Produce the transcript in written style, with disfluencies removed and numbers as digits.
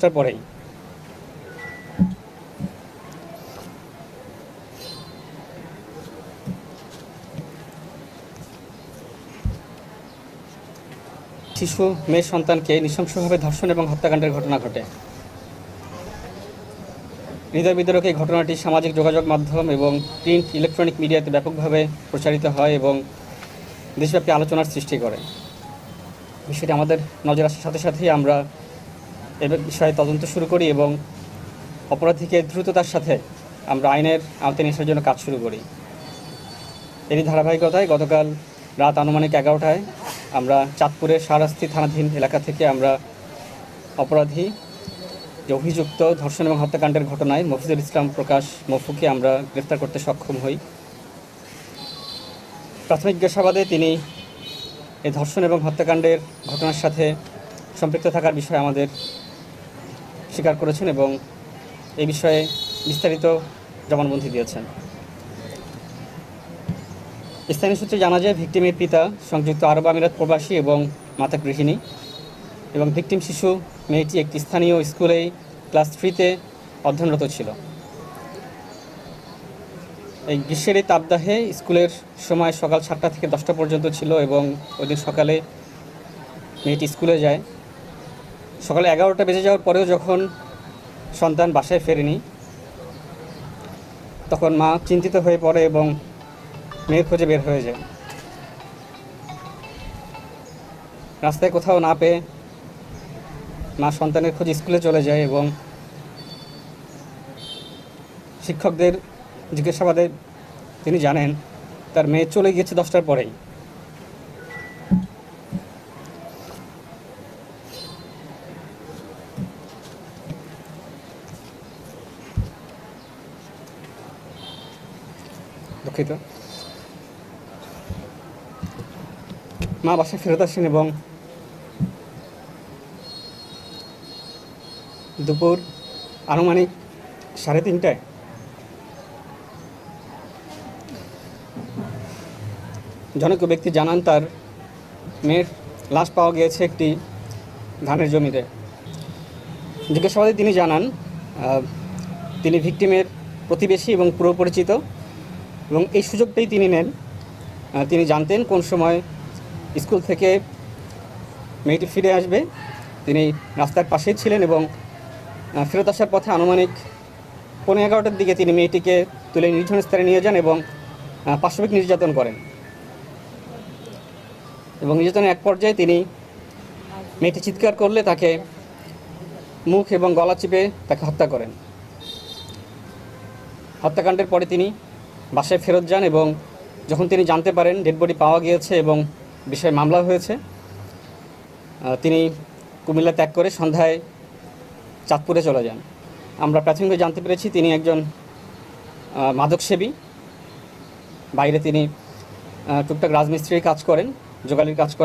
10টার পরেই। শিশু মেয়ে সন্তানকে নৃশংসভাবে ধর্ষণ এবং হত্যাকাণ্ডের ঘটনা ঘটে। হৃদয় বিদারক এই ঘটনাটি সামাজিক যোগাযোগ মাধ্যম এবং প্রিন্ট ইলেকট্রনিক মিডিয়াতে ব্যাপকভাবে প্রচারিত হয় এবং দেশব্যাপী আলোচনার সৃষ্টি করে। বিষয়টি আমাদের নজর আসার সাথে সাথেই আমরা এ বিষয়ে তদন্ত শুরু করি এবং অপরাধীকে দ্রুততার সাথে আমরা আইনের আওতায় নিয়ে আসার জন্য কাজ শুরু করি। এরই ধারাবাহিকতায় গতকাল রাত আনুমানিক 11টায় আমরা চাঁদপুরের শাহরাস্তি থানাধীন এলাকা থেকে আমরা অপরাধী যে অভিযুক্ত ধর্ষণ এবং হত্যাকাণ্ডের ঘটনায় মফিজুল ইসলাম প্রকাশ মফুকে আমরা গ্রেফতার করতে সক্ষম হই। প্রাথমিক জিজ্ঞাসাবাদে তিনি এই ধর্ষণ এবং হত্যাকাণ্ডের ঘটনার সাথে সম্পৃক্ত থাকার বিষয়ে আমাদের স্বীকার করেছেন এবং এই বিষয়ে বিস্তারিত জবানবন্দি দিয়েছেন। স্থানীয় সূত্রে জানা যায় ভিকটিমের পিতা সংযুক্ত আরব আমিরাত প্রবাসী এবং মাতা গৃহিণী এবং ভিকটিম শিশু মেয়েটি একটি স্থানীয় স্কুলেই ক্লাস 3-তে অধ্যয়নরত ছিল। এই গ্রীষ্মের এই তাপদাহে স্কুলের সময় সকাল 7টা থেকে 10টা পর্যন্ত ছিল এবং ওই দিন সকালে মেয়েটি স্কুলে যায়। সকালে 11টা বেজে যাওয়ার পরেও যখন সন্তান বাসায় ফেরেনি তখন মা চিন্তিত হয়ে পড়ে এবং মেয়ের খোঁজে বের হয়ে যায়। রাস্তায় কোথাও না পেয়ে মা সন্তানের খোঁজে স্কুলে চলে যায় এবং শিক্ষকদের জিজ্ঞাসাবাদে তিনি জানেন তার মেয়ে চলে গিয়েছে 10টার পরেই। দুঃখিত। মা বাসায় ফেরত আসেন এবং দুপুর আনুমানিক 3:30টায় জনৈক ব্যক্তি জানান তার মেয়ের লাশ পাওয়া গিয়েছে একটি ধানের জমিতে। জিজ্ঞাসাবাদে তিনি জানান তিনি ভিকটিমের প্রতিবেশী এবং পুরো পরিচিত এবং এই সুযোগটাই তিনি নেন। তিনি জানতেন কোন সময় স্কুল থেকে মেয়েটি ফিরে আসবে। তিনি রাস্তার পাশেই ছিলেন এবং ফেরত আসার পথে আনুমানিক 11:15টার দিকে তিনি মেয়েটিকে তুলে নির্জন স্থানে নিয়ে যান এবং পাশবিক নির্যাতন করেন এবং নির্যাতনের এক পর্যায়ে তিনি মেয়েটি চিৎকার করলে তাকে মুখ এবং গলা চিপে তাকে হত্যা করেন। হত্যাকাণ্ডের পরে তিনি বাসায় ফেরত যান এবং যখন তিনি জানতে পারেন ডেড বডি পাওয়া গিয়েছে এবং বিষয়ে মামলা হয়েছে, তিনি কুমিল্লা ত্যাগ করে সন্ধ্যায় চাঁদপুরে চলে যান। আমরা প্রাথমিকভাবে জানতে পেরেছি তিনি একজন মাদকসেবী। বাইরে তিনি টুকটাক রাজমিস্ত্রির কাজ করেন, জোগালির কাজ করেন।